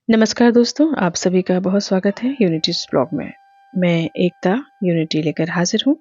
नमस्कार दोस्तों, आप सभी का बहुत स्वागत है यूनिटीज ब्लॉग में। मैं एकता यूनिटी लेकर हाजिर हूँ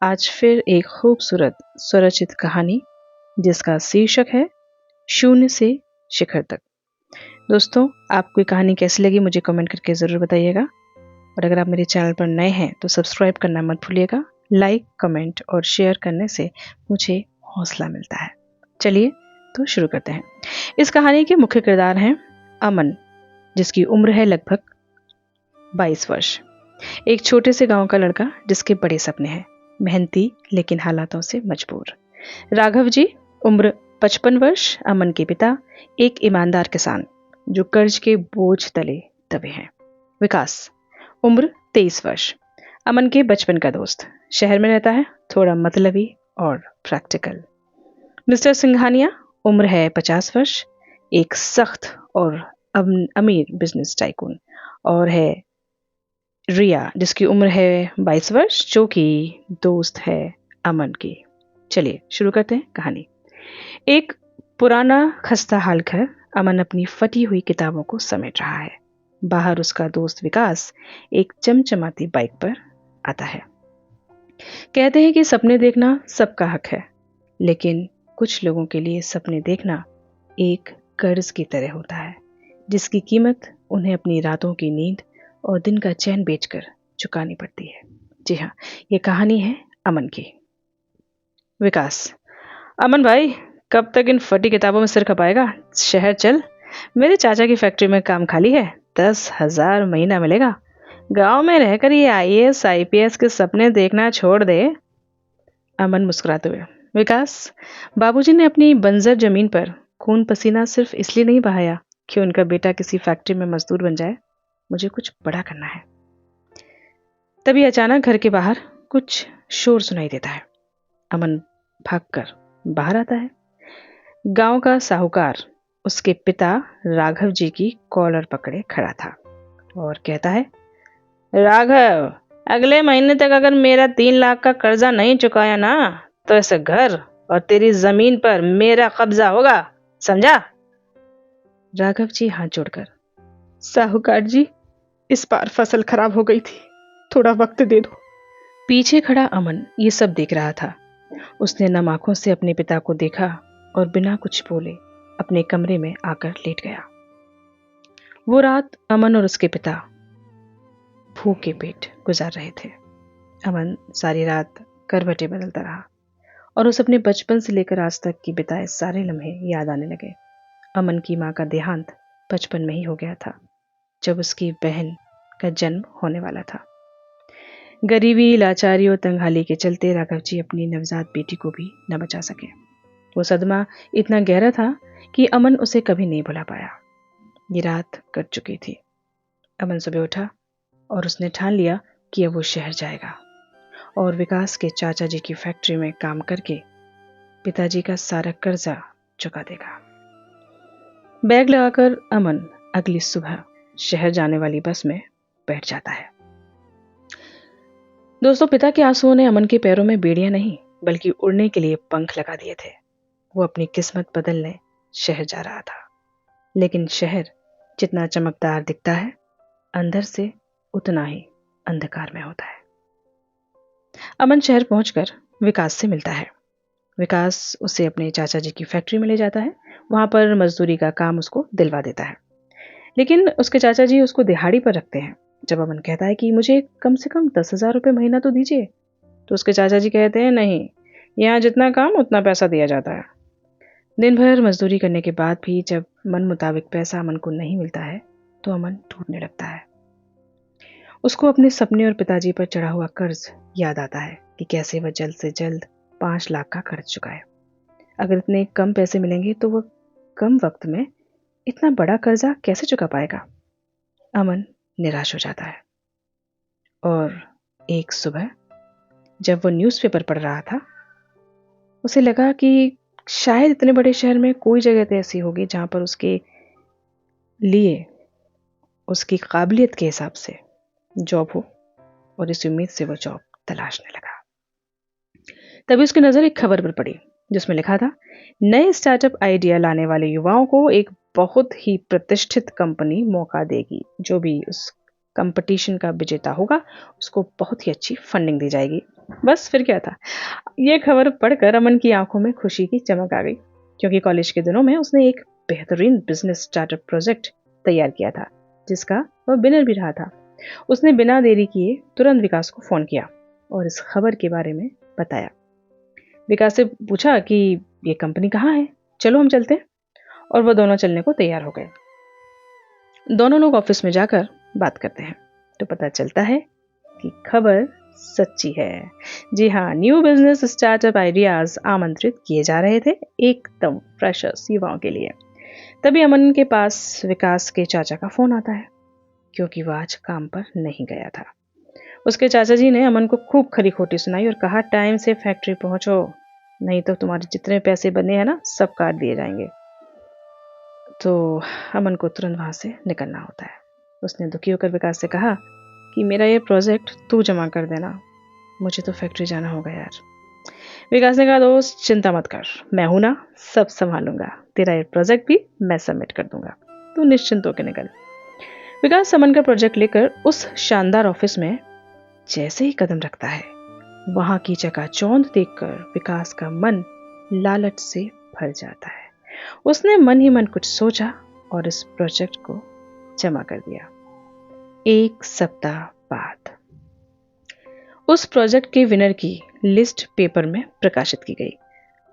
आज फिर एक खूबसूरत स्वरचित कहानी जिसका शीर्षक है शून्य से शिखर तक। दोस्तों, आपको ये कहानी कैसी लगी मुझे कमेंट करके ज़रूर बताइएगा। और अगर आप मेरे चैनल पर नए हैं तो सब्सक्राइब करना मत भूलिएगा। लाइक, कमेंट और शेयर करने से मुझे हौसला मिलता है। चलिए तो शुरू करते हैं। इस कहानी के मुख्य किरदार हैं अमन, जिसकी उम्र है लगभग 22 वर्ष। एक छोटे से गांव का लड़का जिसके बड़े सपने हैं, मेहनती लेकिन हालातों से मजबूर। राघव जी, उम्र 55 वर्ष, अमन के पिता, एक ईमानदार किसान जो कर्ज के बोझ तले दबे हैं। विकास, उम्र 23 वर्ष, अमन के बचपन का दोस्त, शहर में रहता है, थोड़ा मतलबी और प्रैक्टिकल। मिस्टर सिंघानिया, उम्र है 50 वर्ष, एक सख्त और अमीर बिजनेस टाइकून। और है रिया, जिसकी उम्र है 22 वर्ष, जो कि दोस्त है अमन की। चलिए शुरू करते हैं कहानी। एक पुराना खस्ता हाल घर, अमन अपनी फटी हुई किताबों को समेट रहा है। बाहर उसका दोस्त विकास एक चमचमाती बाइक पर आता है। कहते हैं कि सपने देखना सबका हक है, लेकिन कुछ लोगों के लिए सपने देखना एक कर्ज की तरह होता है, जिसकी कीमत उन्हें अपनी रातों की नींद और दिन का चैन बेचकर चुकानी पड़ती है। जी हाँ, ये कहानी है अमन की। विकास, अमन भाई, कब तक इन फटी किताबों में सिर खपाएगा? शहर चल, मेरे चाचा की फैक्ट्री में काम खाली है, 10,000 महीना मिलेगा। गांव में रहकर ये IAS IPS के सपने देखना छोड़ दे। अमन मुस्कुराते हुए, विकास, बाबूजी ने अपनी बंजर जमीन पर खून पसीना सिर्फ इसलिए नहीं बहाया कि उनका बेटा किसी फैक्ट्री में मजदूर बन जाए। मुझे कुछ बड़ा करना है। तभी अचानक घर के बाहर कुछ शोर सुनाई देता है। अमन भागकर बाहर आता है। गांव का साहूकार उसके पिता राघव जी की कॉलर पकड़े खड़ा था और कहता है, राघव, अगले महीने तक अगर मेरा 3 लाख का कर्जा नहीं चुकाया ना, तो इस घर और तेरी जमीन पर मेरा कब्जा होगा, समझा? राघव जी हाथ जोड़कर, साहूकार जी, इस बार फसल खराब हो गई थी, थोड़ा वक्त दे दो। पीछे खड़ा अमन ये सब देख रहा था। उसने नम आंखों से अपने पिता को देखा और बिना कुछ बोले अपने कमरे में आकर लेट गया। वो रात अमन और उसके पिता भूखे पेट गुजार रहे थे। अमन सारी रात करवटें बदलता रहा और उसे अपने बचपन से लेकर आज तक की बिताए सारे लम्हे याद आने लगे। अमन की माँ का देहांत बचपन में ही हो गया था, जब उसकी बहन का जन्म होने वाला था। गरीबी, लाचारी और तंगहाली के चलते राघव जी अपनी नवजात बेटी को भी न बचा सके। वो सदमा इतना गहरा था कि अमन उसे कभी नहीं भुला पाया। ये रात कट चुकी थी। अमन सुबह उठा और उसने ठान लिया कि अब वो शहर जाएगा और विकास के चाचा जी की फैक्ट्री में काम करके पिताजी का सारा कर्जा चुका देगा। बैग लगाकर अमन अगली सुबह शहर जाने वाली बस में बैठ जाता है। दोस्तों, पिता के आंसुओं ने अमन के पैरों में बेड़ियां नहीं बल्कि उड़ने के लिए पंख लगा दिए थे। वो अपनी किस्मत बदलने शहर जा रहा था, लेकिन शहर जितना चमकदार दिखता है, अंदर से उतना ही अंधकार में होता है। अमन शहर पहुंचकर विकास से मिलता है। विकास उसे अपने चाचा जी की फैक्ट्री में ले जाता है। वहां पर मजदूरी का काम उसको दिलवा देता है, लेकिन उसके चाचा जी उसको दिहाड़ी पर रखते हैं। जब अमन कहता है कि मुझे कम से कम 10,000 रुपये महीना तो दीजिए, तो उसके चाचा जी कहते हैं, नहीं, यहाँ जितना काम उतना पैसा दिया जाता है। दिन भर मजदूरी करने के बाद भी जब मन मुताबिक पैसा अमन को नहीं मिलता है, तो अमन टूटने लगता है। उसको अपने सपने और पिताजी पर चढ़ा हुआ कर्ज याद आता है कि कैसे वह जल्द से जल्द 5 लाख का कर्ज चुकाए। अगर इतने कम पैसे मिलेंगे तो वह कम वक्त में इतना बड़ा कर्जा कैसे चुका पाएगा? अमन निराश हो जाता है और एक सुबह जब वो न्यूज़पेपर पढ़ रहा था, उसे लगा कि शायद इतने बड़े शहर में कोई जगह तो ऐसी होगी जहां पर उसके लिए उसकी काबिलियत के हिसाब से जॉब हो, और इस उम्मीद से वो जॉब तलाशने लगा। तभी उसकी नजर एक खबर पर पड़ी। जिसमें लिखा था, नए स्टार्टअप आइडिया लाने वाले युवाओं को एक बहुत ही प्रतिष्ठित कंपनी मौका देगी। जो भी उस कंपटीशन का विजेता होगा उसको बहुत ही अच्छी फंडिंग दी जाएगी। बस फिर क्या था। ये खबर पढ़कर अमन की आंखों में खुशी की चमक आ गई, क्योंकि कॉलेज के दिनों में उसने एक बेहतरीन बिजनेस स्टार्टअप प्रोजेक्ट तैयार किया था, जिसका वह विनर भी रहा था। उसने बिना देरी किए तुरंत विकास को फोन किया और इस खबर के बारे में बताया। विकास से पूछा कि ये कंपनी कहाँ है, चलो हम चलते हैं। और वह दोनों चलने को तैयार हो गए। दोनों लोग ऑफिस में जाकर बात करते हैं तो पता चलता है कि खबर सच्ची है। जी हाँ, न्यू बिजनेस स्टार्टअप आइडियाज आमंत्रित किए जा रहे थे, एकदम फ्रेशर्स युवाओं के लिए। तभी अमन के पास विकास के चाचा का फोन आता है, क्योंकि वह आज काम पर नहीं गया था। उसके चाचा जी ने अमन को खूब खरी खोटी सुनाई और कहा, टाइम से फैक्ट्री पहुंचो, नहीं तो तुम्हारे जितने पैसे बने हैं ना सब काट दिए जाएंगे। तो अमन को तुरंत वहां से निकलना होता है। उसने दुखी होकर विकास से कहा कि मेरा ये प्रोजेक्ट तू जमा कर देना, मुझे तो फैक्ट्री जाना होगा यार। विकास ने कहा, दोस्त चिंता मत कर, मैं हूं ना, सब संभालूंगा, तेरा ये प्रोजेक्ट भी मैं सबमिट कर दूंगा, तू निश्चिंत होकर निकल। विकास अमन का प्रोजेक्ट लेकर उस शानदार ऑफिस में जैसे ही कदम रखता है, वहां की चकाचौंध देखकर विकास का मन लालच से भर जाता है। उसने मन ही मन कुछ सोचा और इस प्रोजेक्ट को जमा कर दिया। एक सप्ताह बाद उस प्रोजेक्ट के विनर की लिस्ट पेपर में प्रकाशित की गई।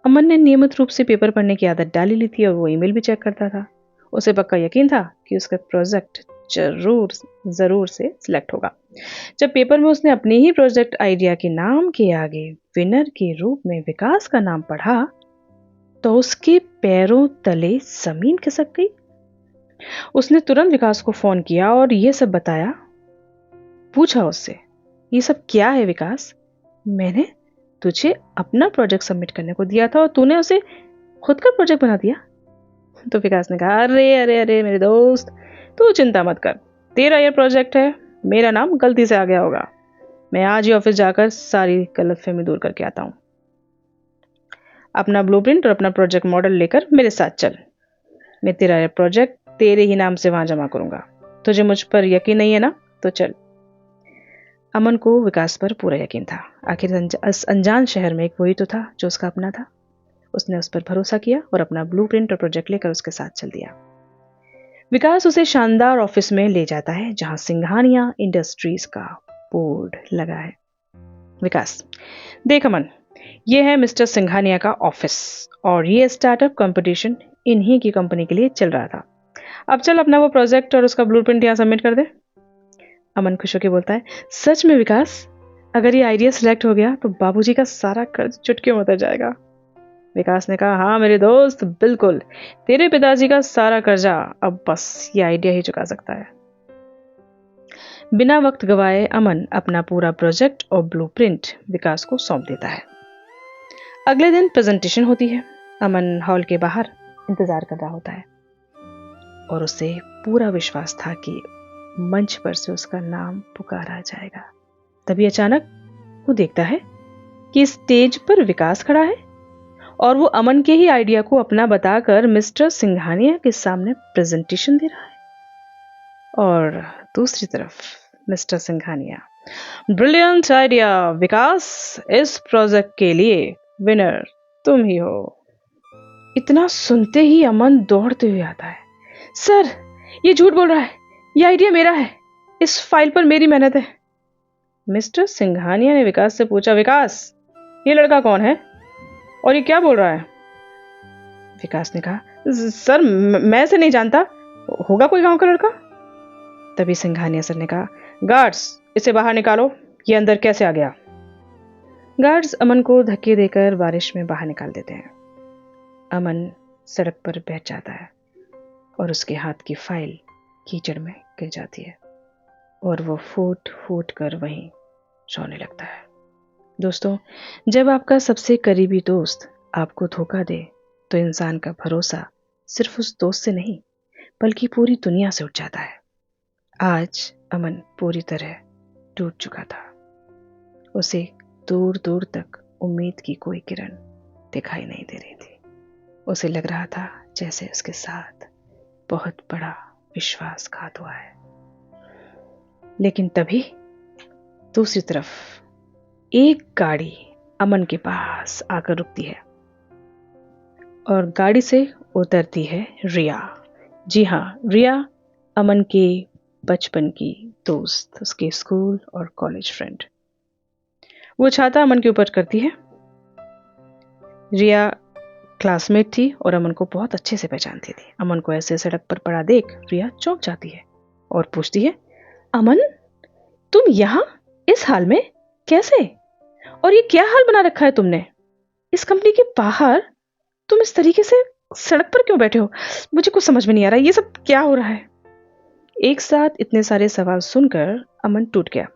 अमन ने नियमित रूप से पेपर पढ़ने की आदत डाली ली थी और वो ईमेल भी चेक करता था। उसे पक्का यकीन था कि उसका प्रोजेक्ट जरूर से सिलेक्ट होगा। जब पेपर में उसने अपने ही प्रोजेक्ट आइडिया के नाम के आगे विनर के रूप में विकास का नाम पढ़ा तो उसके पैरों तले जमीन खिसक गई। उसने तुरंत विकास को फोन किया और ये सब बताया। पूछा उससे, ये सब क्या है विकास? मैंने तुझे अपना प्रोजेक्ट सबमिट करने को दिया था और तूने उसे खुद का प्रोजेक्ट बना दिया। तो विकास ने कहा, अरे अरे अरे मेरे दोस्त, तू चिंता मत कर, तेरा ये प्रोजेक्ट है, मेरा नाम गलती से आ गया होगा। मैं आज ही ऑफिस जाकर सारी गलतफहमी दूर करके आता हूँ। अपना ब्लूप्रिंट और अपना प्रोजेक्ट मॉडल लेकर मेरे साथ चल। मैं तेरा ये प्रोजेक्ट तेरे ही नाम से वहां जमा करूंगा। तुझे मुझ पर यकीन नहीं है ना, तो चल। अमन को विकास पर पूरा यकीन था। आखिर अनजान शहर में एक वही तो था जो उसका अपना था। उसने उस पर भरोसा किया और अपना ब्लूप्रिंट और प्रोजेक्ट लेकर उसके साथ चल दिया। विकास उसे शानदार ऑफिस में ले जाता है जहां सिंघानिया इंडस्ट्रीज का बोर्ड लगा है। विकास, देख अमन, ये है मिस्टर सिंघानिया का ऑफिस और ये स्टार्टअप कंपटीशन इन्हीं की कंपनी के लिए चल रहा था। अब चल अपना वो प्रोजेक्ट और उसका ब्लूप्रिंट यहाँ सबमिट कर दे। अमन खुश होकर बोलता है, सच में विकास? अगर ये आइडिया सिलेक्ट हो गया तो बाबूजी का सारा कर्ज चुटकियों में उतर जाएगा। विकास ने कहा, हाँ मेरे दोस्त, बिल्कुल, तेरे पिताजी का सारा कर्जा अब बस ये आइडिया ही चुका सकता है। बिना वक्त गवाए अमन अपना पूरा प्रोजेक्ट और ब्लूप्रिंट विकास को सौंप देता है। अगले दिन प्रेजेंटेशन होती है। अमन हॉल के बाहर इंतजार कर रहा होता है और उसे पूरा विश्वास था कि मंच पर से उसका नाम पुकारा जाएगा। तभी अचानक वो देखता है कि स्टेज पर विकास खड़ा है और वो अमन के ही आइडिया को अपना बताकर मिस्टर सिंघानिया के सामने प्रेजेंटेशन दे रहा है। और दूसरी तरफ मिस्टर सिंघानिया, ब्रिलियंट आइडिया विकास, इस प्रोजेक्ट के लिए विनर तुम ही हो। इतना सुनते ही अमन दौड़ते हुए आता है। सर, ये झूठ बोल रहा है, ये आइडिया मेरा है, इस फाइल पर मेरी मेहनत है। मिस्टर सिंघानिया ने विकास से पूछा, विकास, ये लड़का कौन है और ये क्या बोल रहा है? विकास ने कहा, सर मैं इसे नहीं जानता, होगा कोई गांव का लड़का। तभी सिंघानिया सर ने कहा, गार्ड्स, इसे बाहर निकालो, ये अंदर कैसे आ गया? गार्ड्स अमन को धक्के देकर बारिश में बाहर निकाल देते हैं। अमन सड़क पर बैठ जाता है और उसके हाथ की फाइल कीचड़ में गिर जाती है और वो फूट फूट कर वहीं रोने लगता है। दोस्तों, जब आपका सबसे करीबी दोस्त आपको धोखा दे तो इंसान का भरोसा सिर्फ उस दोस्त से नहीं बल्कि पूरी दुनिया से उठ जाता है। आज अमन पूरी तरह टूट चुका था। उसे दूर दूर तक उम्मीद की कोई किरण दिखाई नहीं दे रही थी। उसे लग रहा था जैसे उसके साथ बहुत बड़ा विश्वासघात हुआ है। लेकिन तभी दूसरी तरफ एक गाड़ी अमन के पास आकर रुकती है और गाड़ी से उतरती है रिया। जी हाँ, रिया अमन के बचपन की दोस्त, उसके स्कूल और कॉलेज फ्रेंड। वो छाता अमन के ऊपर करती है। रिया क्लासमेट थी और अमन को बहुत अच्छे से पहचानती थी। अमन को ऐसे सड़क पर पड़ा देख रिया चौंक जाती है और पूछती है, अमन, तुम यहाँ इस हाल में कैसे? और ये क्या हाल बना रखा है तुमने? इस कंपनी के बाहर तुम इस तरीके से सड़क पर क्यों बैठे हो? मुझे कुछ समझ में नहीं आ रहा, ये सब क्या हो रहा है? एक साथ इतने सारे सवाल सुनकर अमन टूट गया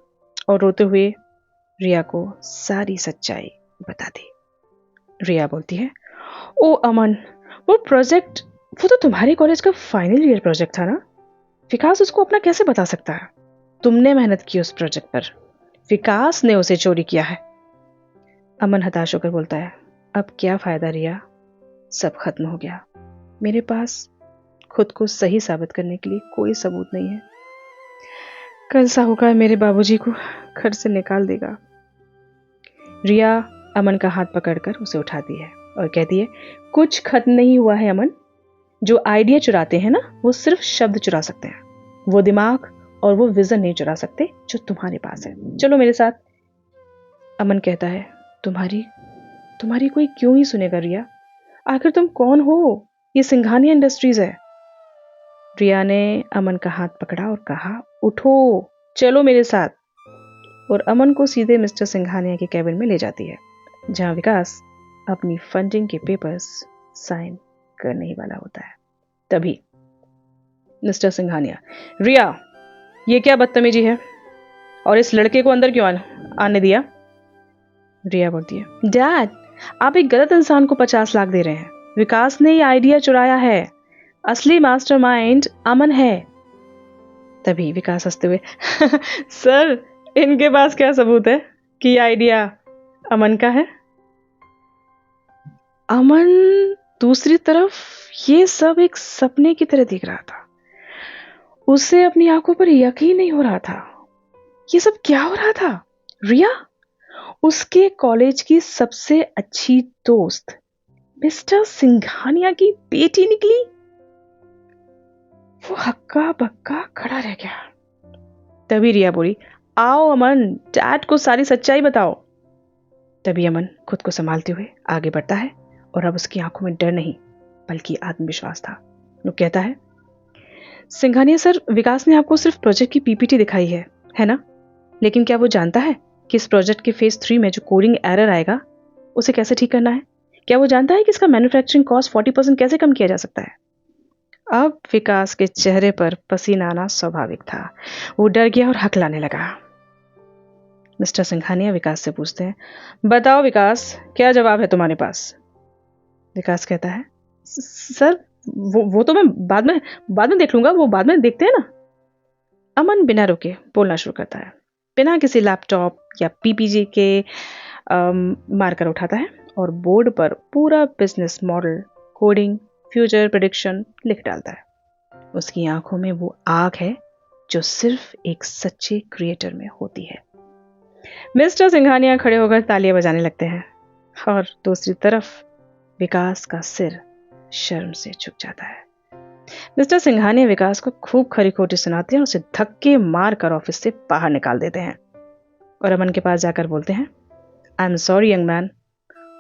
और रोते हुए रिया को सारी सच्चाई बता दी। रिया बोलती है, ओ अमन, वो प्रोजेक्ट, वो तो तुम्हारे कॉलेज का फाइनल ईयर प्रोजेक्ट था ना? विकास उसको अपना कैसे बता सकता है? तुमने मेहनत की उस प्रोजेक्ट पर, विकास ने उसे चोरी किया है। अमन हताश होकर बोलता है, अब क्या फायदा रिया, सब खत्म हो गया। मेरे पास खुद को सही साबित करने के लिए कोई सबूत नहीं है। कल साहूकार मेरे बाबूजी को घर से निकाल देगा। रिया अमन का हाथ पकड़कर उसे उठाती है और कहती है, कुछ खत्म नहीं हुआ है अमन। जो आइडिया चुराते हैं ना, वो सिर्फ शब्द चुरा सकते हैं, वो दिमाग और वो विजन नहीं चुरा सकते जो तुम्हारे पास है। चलो मेरे साथ। अमन कहता है, तुम्हारी कोई क्यों ही सुनेगा रिया? आखिर तुम कौन हो? ये सिंघानिया इंडस्ट्रीज है। रिया ने अमन का हाथ पकड़ा और कहा, उठो, चलो मेरे साथ। और अमन को सीधे मिस्टर सिंघानिया के कैबिन में ले जाती है, जहां विकास अपनी फंडिंग के पेपर्स साइन करने ही वाला होता है। तभी मिस्टर सिंघानिया, रिया, ये क्या बदतमीजी है? और इस लड़के को अंदर क्यों आने दिया? रिया बोलती है, डैड, आप एक गलत इंसान को 50 लाख दे रहे हैं। विकास ने ये आइडिया चुराया है। असली मास्टरमाइंड अमन है। तभी विकास हंसते हुए, सर, इनके पास क्या सबूत है कि ये आइडिया अमन का है? अमन दूसरी तरफ ये सब एक सपने की तरह दिख रहा था। उसे अपनी आंखों पर यकीन नहीं हो रहा था। ये सब क्या हो रहा था? रिया, उसके कॉलेज की सबसे अच्छी दोस्त, मिस्टर सिंघानिया की बेटी निकली। वो हक्का बक्का खड़ा रह गया। तभी रिया बोली, आओ अमन, डैड को सारी सच्चाई बताओ। तभी अमन खुद को संभालते हुए आगे बढ़ता है और अब उसकी आंखों में डर नहीं बल्कि आत्मविश्वास था। वो कहता है, सिंघानिया सर, विकास ने आपको सिर्फ प्रोजेक्ट की पीपीटी दिखाई है ना? लेकिन क्या वो जानता है कि इस प्रोजेक्ट के फेज 3 में जो कोडिंग एरर आएगा उसे कैसे ठीक करना है? क्या वो जानता है कि इसका मैन्युफैक्चरिंग कॉस्ट 40% कैसे कम किया जा सकता है? अब विकास के चेहरे पर पसीना आना स्वाभाविक था। वो डर गया और हकलाने लगा। मिस्टर सिंघानिया विकास से पूछते हैं, बताओ विकास, क्या जवाब है तुम्हारे पास? विकास कहता है, सर, वो तो मैं बाद में देख लूंगा, वो बाद में देखते हैं ना। अमन बिना रुके बोलना शुरू करता है, बिना किसी लैपटॉप या पीपीजी के मार्कर उठाता है और बोर्ड पर पूरा business model, coding, future prediction लिख डालता है। उसकी आंखों में वो आग है जो सिर्फ एक सच्चे क्रिएटर में होती है। मिस्टर सिंघानिया खड़े होकर तालियां बजाने लगते हैं और दूसरी तरफ विकास का सिर शर्म से झुक जाता है। मिस्टर सिंघानिया विकास को खूब खरी खोटी सुनाते हैं और उसे धक्के मार कर ऑफिस से बाहर निकाल देते हैं और अमन के पास जाकर बोलते हैं, I am sorry young man,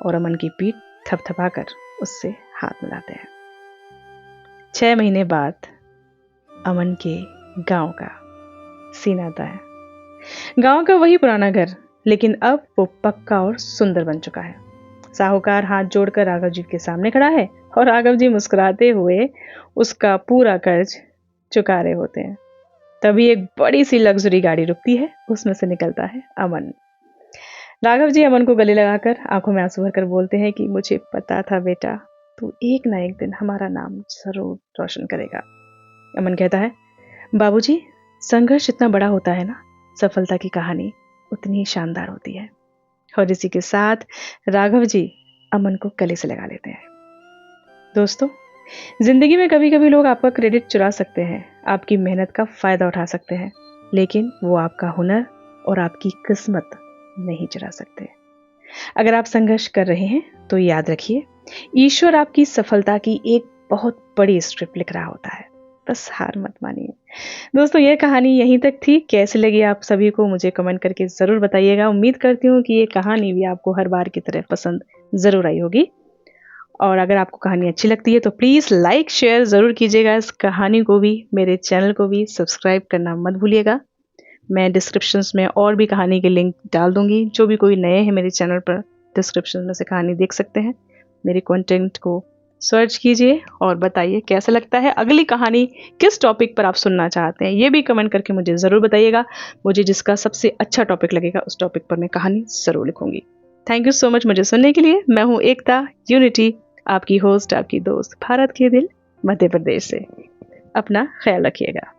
और अमन की पीठ थपथपाकर उससे हाथ मिलाते हैं। 6 महीने बाद अमन के गांव का सीन आता है। गांव का वही पुराना घर, लेकिन अब वो पक्का और सुंदर बन चुका है। साहूकार हाथ जोड़कर राघव जी के सामने खड़ा है और राघव जी मुस्कुराते हुए उसका पूरा कर्ज चुका रहे होते हैं। तभी एक बड़ी सी लग्जरी गाड़ी रुकती है, उसमें से निकलता है अमन। राघव जी अमन को गले लगाकर आंखों में आंसू भरकर बोलते हैं कि मुझे पता था बेटा, तू एक ना एक दिन हमारा नाम जरूर रोशन करेगा। अमन कहता है, बाबूजी, संघर्ष जितना बड़ा होता है ना, सफलता की कहानी उतनी ही शानदार होती है। और इसी के साथ राघव जी अमन को गले से लगा लेते हैं। दोस्तों, जिंदगी में कभी कभी लोग आपका क्रेडिट चुरा सकते हैं, आपकी मेहनत का फायदा उठा सकते हैं, लेकिन वो आपका हुनर और आपकी किस्मत नहीं चुरा सकते। अगर आप संघर्ष कर रहे हैं तो याद रखिए, ईश्वर आपकी सफलता की एक बहुत बड़ी स्क्रिप्ट लिख रहा होता है। बस हार मत मानिए। दोस्तों, ये कहानी यहीं तक थी। कैसी लगी आप सभी को मुझे कमेंट करके ज़रूर बताइएगा। उम्मीद करती हूँ कि ये कहानी भी आपको हर बार की तरह पसंद ज़रूर आई होगी। और अगर आपको कहानी अच्छी लगती है तो प्लीज़ लाइक शेयर ज़रूर कीजिएगा। इस कहानी को भी, मेरे चैनल को भी सब्सक्राइब करना मत भूलिएगा। मैं डिस्क्रिप्शंस में और भी कहानी के लिंक डाल दूंगी। जो भी कोई नए हैं मेरे चैनल पर, डिस्क्रिप्शन में से कहानी देख सकते हैं। मेरे कंटेंट को सर्च कीजिए और बताइए कैसा लगता है। अगली कहानी किस टॉपिक पर आप सुनना चाहते हैं ये भी कमेंट करके मुझे ज़रूर बताइएगा। मुझे जिसका सबसे अच्छा टॉपिक लगेगा उस टॉपिक पर मैं कहानी ज़रूर लिखूंगी। थैंक यू सो मच मुझे सुनने के लिए। मैं हूँ एकता यूनिटी, आपकी होस्ट, आपकी दोस्त, भारत के दिल, मध्य प्रदेश से। अपना ख्याल रखिएगा।